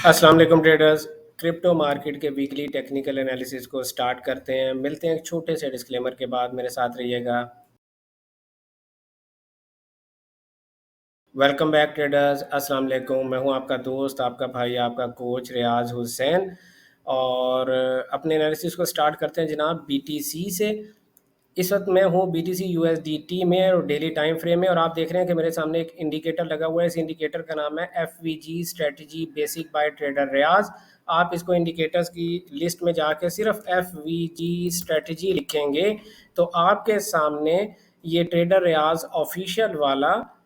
अस्सलाम वालेकुम traders. Crypto market के वीकली टेक्निकल एनालिसिस को स्टार्ट करते हैं। मिलते हैं एक छोटे से डिस्क्लेमर के बाद। मेरे साथ रहिएगा। Welcome back traders. अस्सलाम वालेकुम। मैं हूं आपका दोस्त, आपका भाई, आपका कोच रियाज हुसैन। और अपने एनालिसिस को स्टार्ट करते हैं जनाब बीटीसी से। इस वक्त मैं हूँ बीटीसी यूएसडीटी में और डेली टाइम फ्रेम में, और आप देख रहे हैं कि मेरे सामने एक इंडिकेटर लगा हुआ है। इस इंडिकेटर का नाम है FVG strategy basic by trader Riyaz. आप इसको इंडिकेटर्स की लिस्ट में जाके सिर्फ एफवीजी स्ट्रेटजी लिखेंगे तो आपके सामने ये ट्रेडर रियाज ऑफिशियल वाला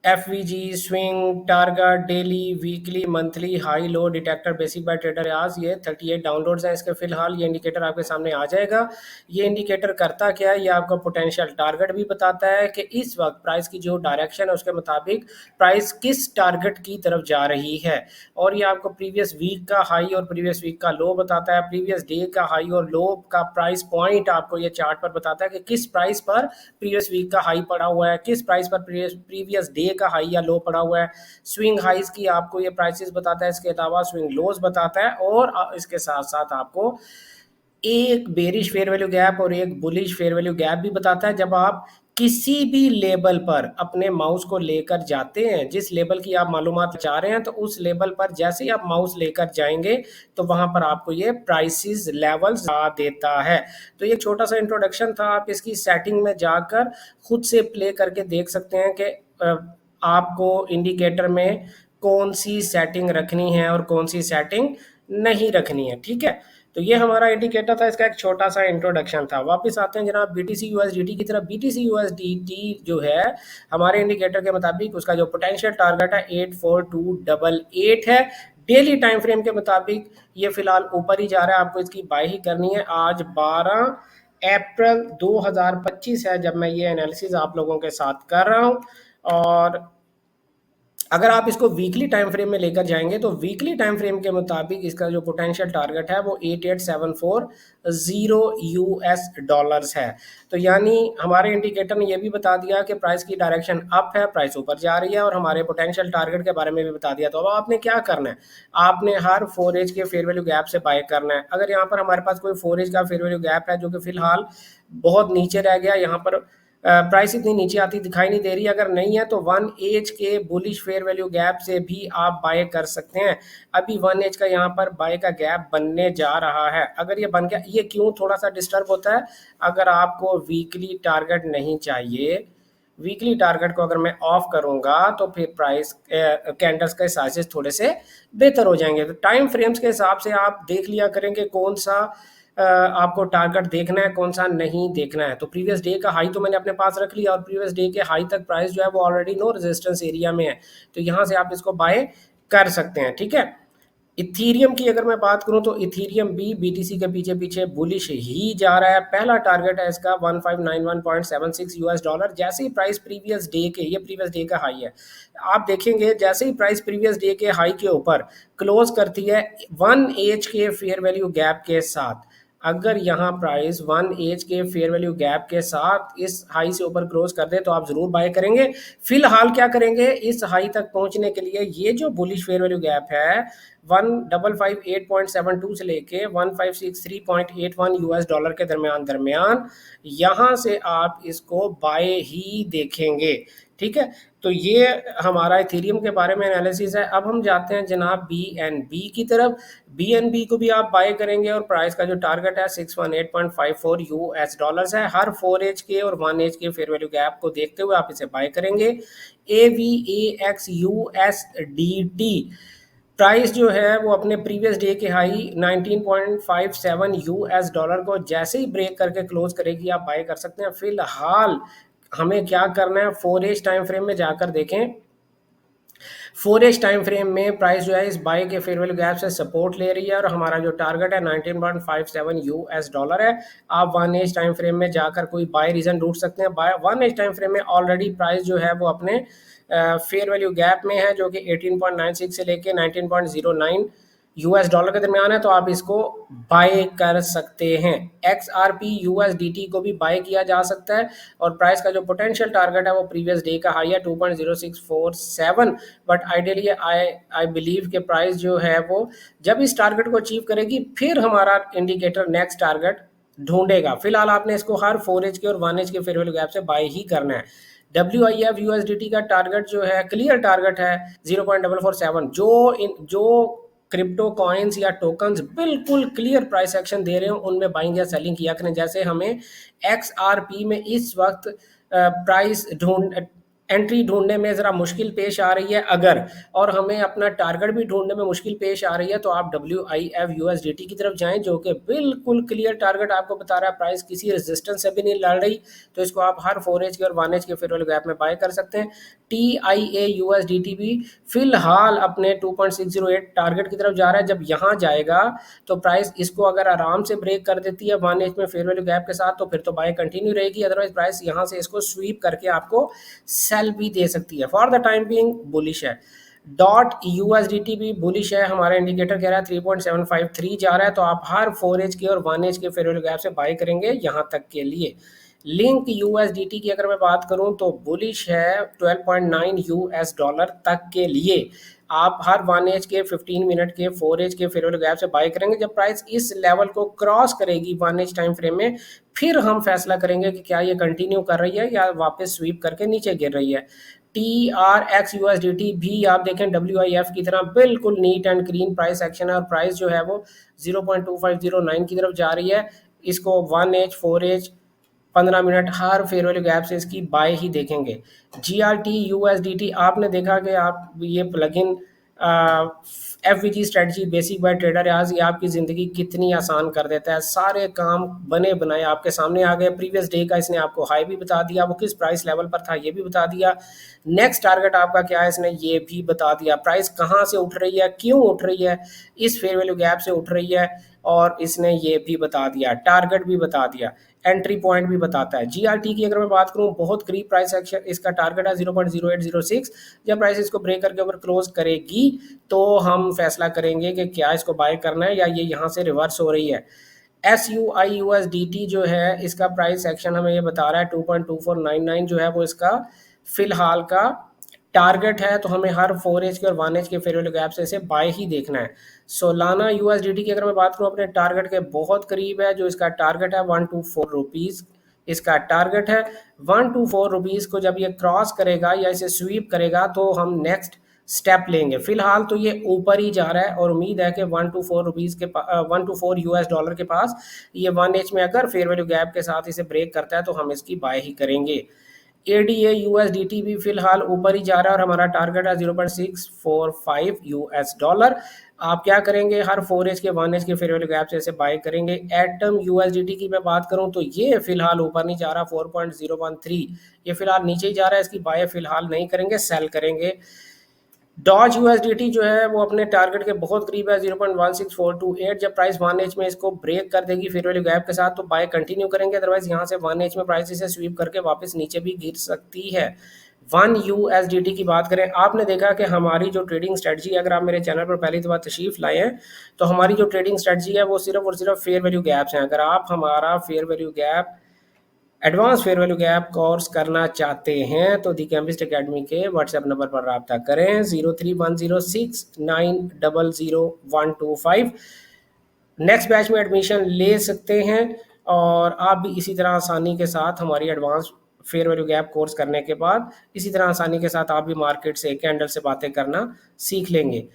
FVG swing target daily weekly monthly high low detector basic by trader आज ये 38 डाउनलोड्स हैं इसके। फिलहाल ये इंडिकेटर आपके सामने आ जाएगा। ये इंडिकेटर करता क्या है, ये आपको पोटेंशियल टारगेट भी बताता है कि इस वक्त प्राइस की जो डायरेक्शन है उसके मुताबिक प्राइस किस टारगेट की तरफ जा रही है। और ये आपको प्रीवियस वीक का हाई और प्रीवियस वीक का लो बताता है। प्रीवियस डे का हाई और लो का प्राइस पॉइंट आपको ये चार्ट पर बताता है कि किस प्राइस पर प्रीवियस वीक का हाई पड़ा हुआ है, किस प्राइस पर प्रीवियस डे का हाई या लो पड़ा हुआ है। स्विंग हाइज की आपको ये प्राइसेस बताता है, इसके अलावा स्विंग लोज बताता है, और इसके साथ साथ आपको एक बेरिश फेयर वैल्यू गैप और एक बुलिश फेयर वैल्यू गैप भी बताता है। जब आप किसी भी लेबल पर अपने माउस को लेकर जाते हैं, जिस लेबल की आप मालूमात चाह रहे हैं, तो उस लेबल पर जैसे ही आप माउस लेकर जाएंगे तो वहां पर आपको ये प्राइसेस लेवल्स आ देता है। तो ये छोटा सा इंट्रोडक्शन था। आप इसकी सेटिंग में जाकर खुद से प्ले करके देख सकते हैं कि आपको इंडिकेटर में कौन सी सेटिंग रखनी है और कौन सी सेटिंग नहीं रखनी है। ठीक है, तो ये हमारा इंडिकेटर था, इसका एक छोटा सा इंट्रोडक्शन था। वापस आते हैं जनाब बीटीसी यूएसडीटी की तरफ। बीटीसी यूएसडीटी जो है हमारे इंडिकेटर के मुताबिक उसका जो पोटेंशियल टारगेट है 84288 है। डेली टाइम फ्रेम के मुताबिक ये फिलहाल ऊपर ही जा रहा है, आपको इसकी बाय ही करनी है। आज 12 अप्रैल 2025 है जब मैं ये एनालिसिस आप लोगों के साथ कर रहा हूँ। और अगर आप इसको वीकली टाइम फ्रेम में लेकर जाएंगे तो वीकली टाइम फ्रेम के मुताबिक इसका जो पोटेंशियल टारगेट है वो 88,740 यूएस डॉलर्स है। तो यानी हमारे इंडिकेटर ने ये भी बता दिया कि प्राइस की डायरेक्शन अप है, प्राइस ऊपर जा रही है, और हमारे पोटेंशियल टारगेट के बारे में भी बता दिया। तो अब आपने क्या करना है, आपने हर 4 एज के फेयर वैल्यू गैप से बाय करना है। अगर यहाँ पर हमारे पास कोई 4 एज का फेयर वैल्यू गैप है जो कि फिलहाल बहुत नीचे रह गया, यहाँ पर प्राइस इतनी नीचे आती दिखाई नहीं दे रही, अगर नहीं है तो 1 एज के बुलिश फेयर वैल्यू गैप से भी आप बाय कर सकते हैं। अभी 1 एज का यहाँ पर बाय का गैप बनने जा रहा है। अगर ये बन गया, ये क्यों थोड़ा सा डिस्टर्ब होता है, अगर आपको वीकली टारगेट नहीं चाहिए, वीकली टारगेट को अगर मैं ऑफ करूंगा तो फिर प्राइस कैंडल्स के साइजेस थोड़े से बेहतर हो जाएंगे। तो टाइम फ्रेम्स के हिसाब से आप देख लिया करेंगे कौन सा आपको टारगेट देखना है, कौन सा नहीं देखना है। तो प्रीवियस डे का हाई तो मैंने अपने पास रख लिया, और प्रीवियस डे के हाई तक प्राइस जो है वो ऑलरेडी नो रेजिस्टेंस एरिया में है, तो यहाँ से आप इसको बाय कर सकते हैं। ठीक है, इथीरियम की अगर मैं बात करूं तो इथीरियम भी बीटीसी के पीछे पीछे बुलिश ही जा रहा है। पहला टारगेट है इसका 1591.76 यूएस डॉलर। जैसे ही प्राइस प्रीवियस डे के, ये प्रीवियस डे का हाई है, आप देखेंगे जैसे ही प्राइस प्रीवियस डे के हाई के ऊपर क्लोज करती है 1 एज के फेयर वैल्यू गैप के साथ, अगर यहाँ प्राइस 1 एज के फेयर वैल्यू गैप के साथ इस हाई से ऊपर क्लोज कर दे तो आप जरूर बाय करेंगे। फिलहाल क्या करेंगे, इस हाई तक पहुंचने के लिए ये जो बुलिश फेयर वैल्यू गैप है 1558.72 से लेके 1563.81 यूएस डॉलर के दरमियान दरमियान यहाँ से आप इसको बाय ही देखेंगे। ठीक है, तो ये हमारा इथेरियम के बारे में एनालिसिस है। अब हम जाते हैं जनाब BNB की तरफ। BNB को भी आप बाय करेंगे और प्राइस का जो टारगेट है 618.54 यूएस डॉलर्स है। हर 4 एज के और 1 एज के फेयर वैल्यू गैप को देखते हुए आप इसे बाय करेंगे। AVAX प्राइस जो है वो अपने प्रीवियस डे के हाई 19.57 यूएस डॉलर को जैसे ही ब्रेक करके क्लोज करेगी आप बाय कर सकते हैं। फिलहाल हमें क्या करना है, 4 एज टाइम फ्रेम में जाकर देखें। 4 एज टाइम फ्रेम में प्राइस जो है इस बाय के फेयर वैल्यू गैप से सपोर्ट ले रही है, और हमारा जो टारगेट है 19.57 यूएस डॉलर है। आप 1 एज टाइम फ्रेम में जाकर कोई बाय रीजन ढूंढ सकते हैं। बाय 1 एज टाइम फ्रेम में ऑलरेडी प्राइस जो है वो अपने फेयर वैल्यू गैप में है, जो कि 18.96 से लेके 19.09 यूएस डॉलर के दरमियान है, तो आप इसको बाय कर सकते हैं। XRP USDT को भी बाय किया जा सकता है, और प्राइस का जो पोटेंशियल टारगेट है वो प्रीवियस डे का हाई है 2.0647, बट आइडियली आई बिलीव के प्राइस जो है वो जब इस टारगेट को अचीव करेगी फिर हमारा इंडिकेटर नेक्स्ट टारगेट ढूंढेगा। फिलहाल आपने इसको हर 4H के और 1H के फेयर वैल्यू गैप से बाय ही करना है। WIF USDT का टारगेट जो है क्लियर टारगेट है 0.447। जो क्रिप्टो कॉइन्स या टोकन्स बिल्कुल क्लियर प्राइस एक्शन दे रहे हो उनमें बाइंग या सेलिंग किया करें। जैसे हमें XRP में इस वक्त प्राइस एंट्री ढूंढने में ज़रा मुश्किल पेश आ रही है अगर, और हमें अपना टारगेट भी ढूंढने में मुश्किल पेश आ रही है, तो आप WIF USDT की तरफ जाएं जो कि बिल्कुल क्लियर टारगेट आपको बता रहा है, प्राइस किसी रेजिस्टेंस से भी नहीं लड़ रही, तो इसको आप हर 4H के और 1H के फेयर वैल्यू गैप में बाय कर सकते हैं। TIA USDT भी फिलहाल अपने 2.608 टारगेट की तरफ जा रहा है। जब यहाँ जाएगा तो प्राइस इसको अगर आराम से ब्रेक कर देती है 1H में फेयर वैल्यू गैप के साथ, तो फिर तो बाय कंटिन्यू रहेगी, अदरवाइज प्राइस यहाँ से इसको स्वीप करके आपको सेल भी दे सकती है। For the time being bullish है। डॉट USDT भी बुलिश है, हमारा इंडिकेटर कह रहा है 3.753 जा रहा है, तो आप हर 4H के और 1H के फेयर वैल्यू गैप से बाय करेंगे यहाँ तक के लिए। लिंक USDT की अगर मैं बात करूं तो बुलिश है 12.9 US डॉलर तक के लिए। आप हर 1H के 15 मिनट के 4H के फेयर वैल्यू गैप से बाय करेंगे। जब प्राइस इस लेवल को क्रॉस करेगी 1H टाइम फ्रेम में, फिर हम फैसला करेंगे कि क्या ये कंटिन्यू कर रही है या वापस स्वीप करके नीचे गिर रही है। TRX USDT भी आप देखें WIF की तरह बिल्कुल neat and clean price action है, और प्राइस जो है वो 0.2509 की तरफ जा रही है। इसको 1H 4H 15 मिनट हर फेयर वैल्यू गैप से इसकी बाय ही देखेंगे। GRT USDT आपने देखा कि आप ये plugin FVG strategy basic by trader आज ये आपकी ज़िंदगी कितनी आसान कर देता है। सारे काम बने बनाए आपके सामने आ गए। प्रीवियस डे का इसने आपको हाई भी बता दिया, वो किस प्राइस लेवल पर था ये भी बता दिया, नेक्स्ट टारगेट आपका क्या है इसने ये भी बता दिया, प्राइस कहाँ से उठ रही है, क्यों उठ रही है, इस फेयर वैल्यू गैप से उठ रही है, और इसने ये भी बता दिया, टारगेट भी बता दिया, एंट्री पॉइंट भी बताता है। GRT की अगर मैं बात करूं बहुत करीब प्राइस एक्शन, इसका टारगेट है 0.0806। जब प्राइस इसको ब्रेक करके ऊपर क्लोज करेगी तो हम फैसला करेंगे कि क्या इसको बाय करना है या ये यहाँ से रिवर्स हो रही है। SUI USDT जो है इसका प्राइस एक्शन हमें ये बता रहा है 2.2499 जो है वो इसका फिलहाल का टारगेट है, तो हमें हर 4H के और 1H के फेयर वैल्यू गैप से इसे बाय ही देखना है। सोलाना USDT की अगर मैं बात करूं अपने टारगेट के बहुत करीब है, जो इसका टारगेट है 124 रुपीज़ इसका टारगेट है। 124 रुपीज़ को जब ये क्रॉस करेगा या इसे स्वीप करेगा तो हम नेक्स्ट स्टेप लेंगे। फिलहाल तो ये ऊपर ही जा रहा है और उम्मीद है कि 124 रुपीज़ के 124 US डॉलर के पास ये 1H में अगर फेयर वैल्यू गैप के साथ इसे ब्रेक करता है तो हम इसकी बाय ही करेंगे। ADA USDT भी फिलहाल ऊपर ही जा रहा है और हमारा टारगेट है 0.645 US डॉलर। आप क्या करेंगे हर 4H के 1H के फेयर वैल्यू गैप से इसे बाय करेंगे। एटम USDT की मैं बात करूं तो ये फिलहाल ऊपर नहीं जा रहा 4.013, ये फिलहाल नीचे ही जा रहा है, इसकी बाय फिलहाल नहीं करेंगे, सेल करेंगे। डॉज USDT जो है वो अपने टारगेट के बहुत करीब है 0.16428। जब प्राइस 1H में इसको ब्रेक कर देगी फेयर वैल्यू गैप के साथ तो बाय कंटिन्यू करेंगे, अदरवाइज यहाँ से 1H में प्राइस इसे स्वीप करके वापस नीचे भी गिर सकती है। 1 USDT की बात करें, आपने देखा कि हमारी जो ट्रेडिंग स्ट्रेटजी, अगर आप मेरे चैनल पर पहली दफ़ा तशरीफ लाए हैं तो हमारी जो ट्रेडिंग स्ट्रेटजी है वो सिर्फ और सिर्फ फेयर वैल्यू गैप्स हैं। अगर आप हमारा fair value gap advance fair value gap course करना चाहते हैं तो दी केमिस्ट एकेडमी के व्हाट्सएप नंबर पर रब्ता करें 031069000125। नेक्स्ट बैच में एडमिशन ले सकते हैं और आप भी इसी तरह आसानी के साथ हमारी advance fair value gap course करने के बाद इसी तरह आसानी के साथ आप भी मार्केट से कैंडल से बातें करना सीख लेंगे।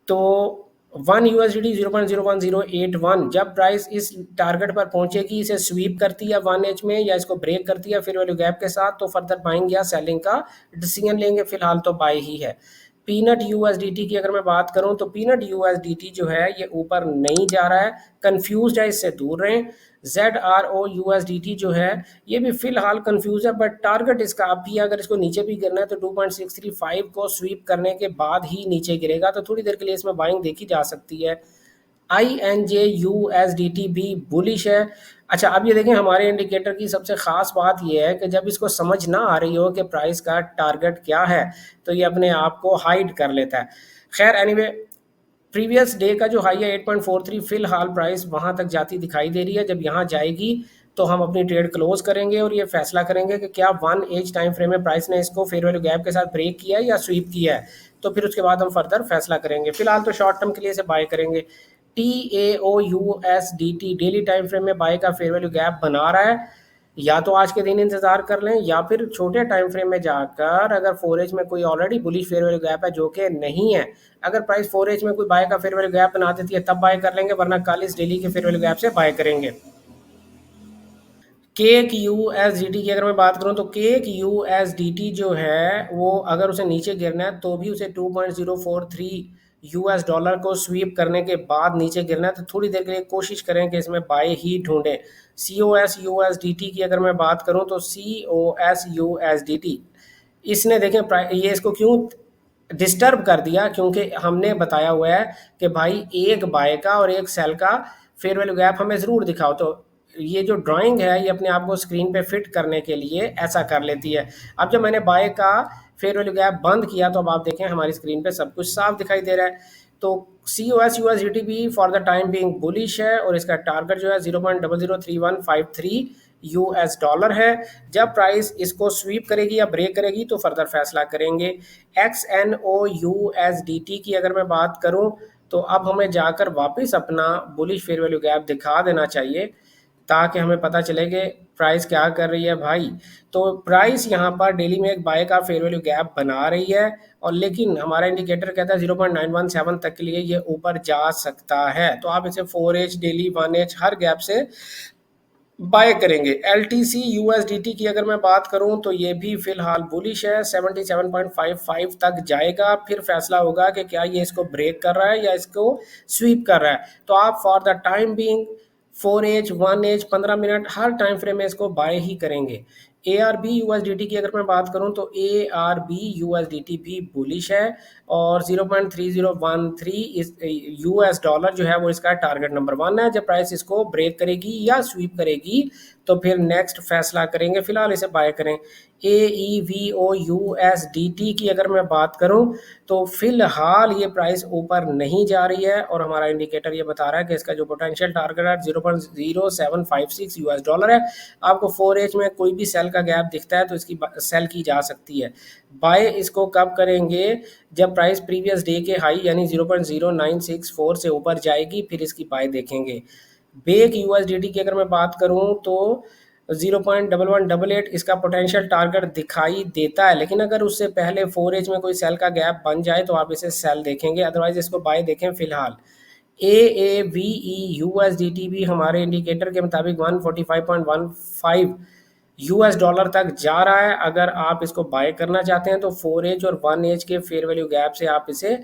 तो 1 USDT 0.01081 जब प्राइस इस टारगेट पर पहुंचेगी, इसे स्वीप करती है 1H में या इसको ब्रेक करती है फेयर वैल्यू गैप के साथ, तो फर्दर बाइंग या सेलिंग का डिसीजन लेंगे। फिलहाल तो बाय ही है। पीनट USDT की अगर मैं बात करूं तो पीनट USDT जो है ये ऊपर नहीं जा रहा है, कंफ्यूज है, इससे दूर रहें। ZRO USDT जो है ये भी फिलहाल कंफ्यूज है, बट टारगेट इसका अभी अगर इसको नीचे भी गिरना है तो 2.635 को स्वीप करने के बाद ही नीचे गिरेगा, तो थोड़ी देर के लिए इसमें बाइंग देखी जा सकती है। INJ USDT भी बुलिश है। अच्छा, अब ये देखें हमारे इंडिकेटर की सबसे ख़ास बात ये है कि जब इसको समझ ना आ रही हो कि प्राइस का टारगेट क्या है तो ये अपने आप को हाइड कर लेता है। खैर एनीवे, प्रीवियस डे का जो हाई है 8.43, फिलहाल प्राइस वहां तक जाती दिखाई दे रही है। जब यहाँ जाएगी तो हम अपनी ट्रेड क्लोज करेंगे और ये फैसला करेंगे कि क्या 1 एज टाइम फ्रेम में प्राइस ने इसको फेयर वैल्यू गैप के साथ ब्रेक किया है या स्वीप किया है। तो फिर उसके बाद हम फर्दर फैसला करेंगे। फिलहाल तो शॉर्ट टर्म के लिए से बाय करेंगे। TAOUSDT डेली टाइम फ्रेम में बाय का फेयर वैल्यू गैप बना रहा है, या तो आज के दिन इंतजार कर लें या फिर छोटे टाइम फ्रेम में जाकर अगर 4H में कोई already bullish fair value gap है जो कि नहीं है, अगर प्राइस 4H में कोई बाय का फेयर वैल्यू गैप बना देती है तब बाय कर लेंगे, वरना कल इस डेली के फेयर वैल्यू गैप से बाय करेंगे। केक यूएसडीटी की अगर मैं बात करूं तो केक यूएसडीटी जो है वो अगर उसे नीचे गिरना है तो भी उसे 2.043 यूएस डॉलर को स्वीप करने के बाद नीचे गिरना है, तो थोड़ी देर के लिए कोशिश करें कि इसमें बाय ही ढूंढें। COS यूएसडीटी की अगर मैं बात करूं तो COS यूएसडीटी इसने देखें ये इसको क्यों डिस्टर्ब कर दिया, क्योंकि हमने बताया हुआ है कि भाई एक बाय का और एक सेल का फेयर वैल्यू गैप हमें ज़रूर दिखाओ। तो ये जो ड्राइंग है ये अपने आप को स्क्रीन पे फिट करने के लिए ऐसा कर लेती है। अब जब मैंने बाय का फेयर वैल्यू गैप बंद किया तो अब आप देखें हमारी स्क्रीन पे सब कुछ साफ दिखाई दे रहा है। तो COS USDT भी for the time being bullish है और इसका टारगेट जो है 0.003153 यूएस डॉलर है। जब प्राइस इसको स्वीप करेगी या ब्रेक करेगी तो फर्दर फैसला करेंगे। XNOUSDT की अगर मैं बात करूं तो अब हमें जाकर वापस अपना बुलिश फेयर वैल्यू गैप दिखा देना चाहिए ताकि हमें पता चले कि प्राइस क्या कर रही है भाई। तो प्राइस यहाँ पर डेली में एक बाय का फेयर वैल्यू गैप बना रही है, और लेकिन हमारा इंडिकेटर कहता है 0.917 तक के लिए ये ऊपर जा सकता है। तो आप इसे 4H डेली 1H हर गैप से बाय करेंगे। LTC USDT की अगर मैं बात करूं तो ये भी फिलहाल बुलिश है, 77.55 तक जाएगा, फिर फैसला होगा कि क्या ये इसको ब्रेक कर रहा है या इसको स्वीप कर रहा है। तो आप for the time being 4H 1H 15 minute her time frame में इसको बाय ही करेंगे। ARB USDT की अगर मैं बात करूं तो ARB USDT भी बुलिश है और 0.3013 इस यूएस डॉलर जो है वो इसका टारगेट नंबर 1 है। जब प्राइस इसको ब्रेक करेगी या स्वीप करेगी तो फिर नेक्स्ट फैसला करेंगे। फिलहाल इसे बाय करें। AEVO USDT की अगर मैं बात करूं तो फिलहाल ये प्राइस ऊपर नहीं जा रही है और हमारा इंडिकेटर ये बता रहा है कि इसका जो पोटेंशियल टारगेट है 0.0756 यूएस डॉलर है। आपको 4H में कोई भी सेल का गैप दिखता है तो इसकी सेल की जा सकती है। बाय इसको कब करेंगे, जब प्राइस प्रीवियस डे के हाई यानी 0.0964 से ऊपर जाएगी फिर इसकी बाय देखेंगे। बेक यूएसडीटी की अगर मैं बात करूं तो 0.1188 इसका पोटेंशियल टारगेट दिखाई देता है, लेकिन अगर उससे पहले 4H में कोई सेल का गैप बन जाए तो आप इसे सेल देखेंगे, अदरवाइज इसको बाय देखें। फिलहाल AAVE USDT भी हमारे इंडिकेटर के मुताबिक 145.15 यूएस डॉलर तक जा रहा है। अगर आप इसको बाय करना चाहते हैं तो 4H और 1H के फेयर वैल्यू गैप से आप इसे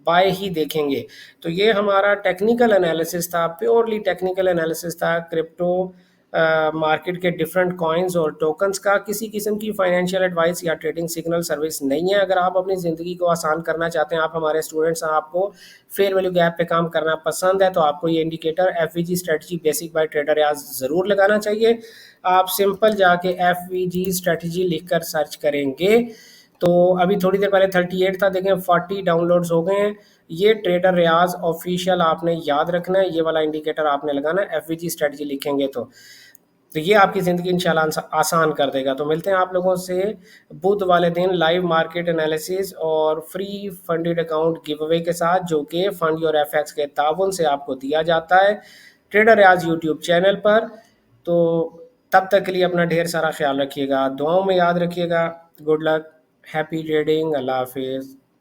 बाय ही देखेंगे। तो ये हमारा टेक्निकल एनालिसिस था, प्योरली टेक्निकल एनालिसिस था क्रिप्टो मार्केट के डिफरेंट कॉइन्स और टोकन्स का। किसी किस्म की फाइनेंशियल एडवाइस या ट्रेडिंग सिग्नल सर्विस नहीं है। अगर आप अपनी ज़िंदगी को आसान करना चाहते हैं, आप हमारे स्टूडेंट्स हैं, आपको फेयर वैल्यू गैप पे काम करना पसंद है, तो आपको ये indicator FVG strategy basic by trader Riyaz ज़रूर लगाना चाहिए। आप सिंपल जाके FVG स्ट्रेटजी लिखकर सर्च करेंगे तो अभी थोड़ी देर पहले 38 था, देखें 40 डाउनलोड्स हो गए हैं। ये ट्रेडर रियाज ऑफिशियल आपने याद रखना है, ये वाला इंडिकेटर आपने लगाना है। FVG स्ट्रेटजी लिखेंगे तो ये आपकी ज़िंदगी इंशाल्लाह आसान कर देगा। तो मिलते हैं आप लोगों से बुध वाले दिन लाइव मार्केट एनालिसिस और free funded account give away के साथ, जो कि फंड योर FX के ताउन से आपको दिया जाता है ट्रेडर रियाज यूट्यूब चैनल पर। तो तब तक के लिए अपना ढेर सारा ख्याल रखिएगा, दुआओं में याद रखिएगा। गुड लक, हैप्पी ट्रेडिंग, अल्लाह हाफिज़।